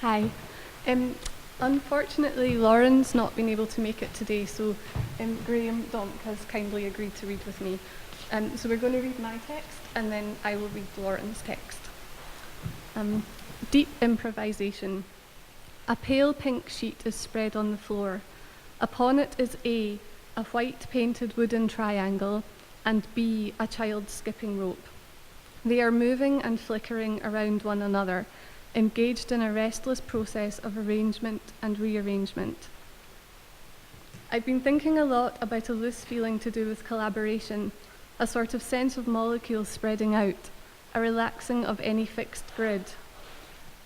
Hi. Unfortunately, Lauren's not been able to make it today, so Graham Domk has kindly agreed to read with me. So we're going to read my text, and then I will read Lauren's text. Deep improvisation. A pale pink sheet is spread on the floor. Upon it is A, a white painted wooden triangle, and B, a child's skipping rope. They are moving and flickering around one another, engaged in a restless process of arrangement and rearrangement. I've been thinking a lot about a loose feeling to do with collaboration, a sort of sense of molecules spreading out, a relaxing of any fixed grid.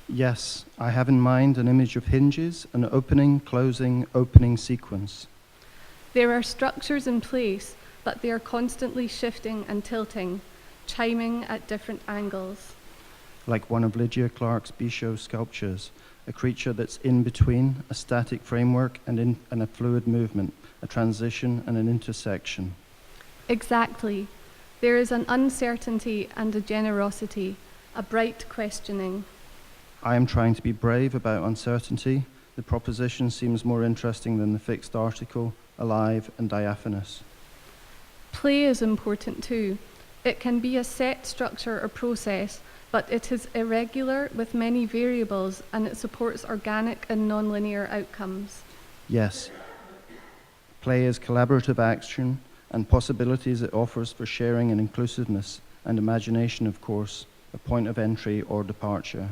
Yes, I have in mind an image of hinges, an opening, closing, opening sequence. There are structures in place, but they are constantly shifting and tilting, chiming at different angles. Like one of Lydia Clark's Bichot sculptures, a creature that's in between a static framework and a fluid movement, a transition and an intersection. Exactly. There is an uncertainty and a generosity, a bright questioning. I am trying to be brave about uncertainty. The proposition seems more interesting than the fixed article, alive and diaphanous. Play is important too. It can be a set structure or process, but it is irregular with many variables, and it supports organic and nonlinear outcomes. Yes. Play is collaborative action and possibilities it offers for sharing and inclusiveness, and imagination, of course, a point of entry or departure.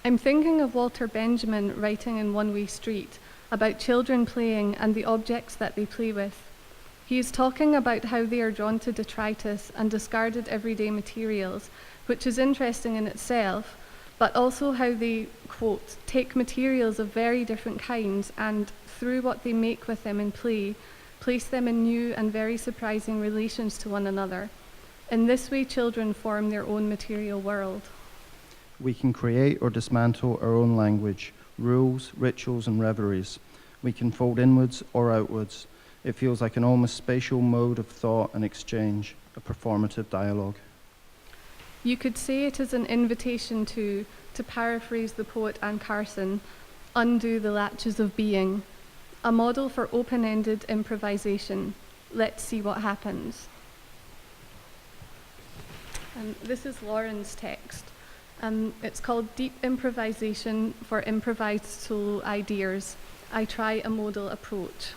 I'm thinking of Walter Benjamin writing in One Way Street about children playing and the objects that they play with. He is talking about how they are drawn to detritus and discarded everyday materials, which is interesting in itself, but also how they, quote, take materials of very different kinds and, through what they make with them in play, place them in new and very surprising relations to one another. In this way, children form their own material world. We can create or dismantle our own language, rules, rituals, and reveries. We can fold inwards or outwards. It feels like an almost spatial mode of thought and exchange, a performative dialogue. You could say it is an invitation to paraphrase the poet Anne Carson, undo the latches of being, a model for open-ended improvisation. Let's see what happens. This is Lauren's text. It's called Deep Improvisation for Improvised Solo Ideas. I try a modal approach.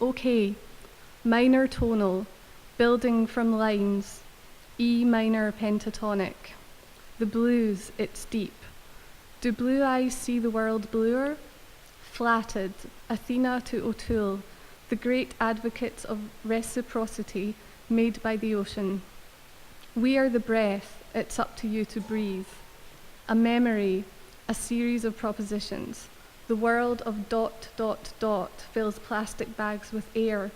Okay, minor tonal, building from lines, E minor pentatonic. The blues, it's deep. Do blue eyes see the world bluer? Flatted, Athena to O'Toole, the great advocates of reciprocity made by the ocean. We are the breath, it's up to you to breathe. A memory, a series of propositions. The world of ... fills plastic bags with air,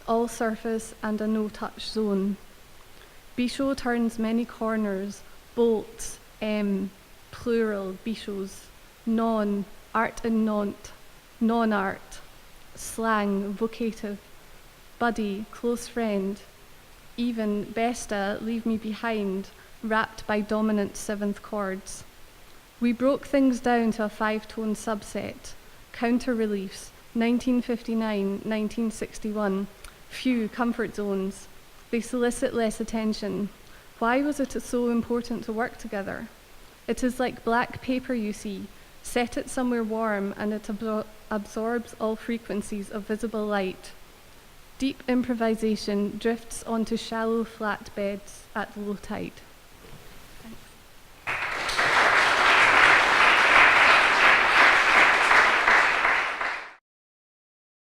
all surface and a no-touch zone. Bichot turns many corners, bolts, plural, bichots, non, art and non-art, slang, vocative, buddy, close friend, even besta, leave me behind, wrapped by dominant seventh chords. We broke things down to a 5-tone subset, counter-reliefs, 1959, 1961, few comfort zones. They solicit less attention. Why was it so important to work together? It is like black paper, you see. Set it somewhere warm and it absorbs all frequencies of visible light. Deep improvisation drifts onto shallow flat beds at low tide.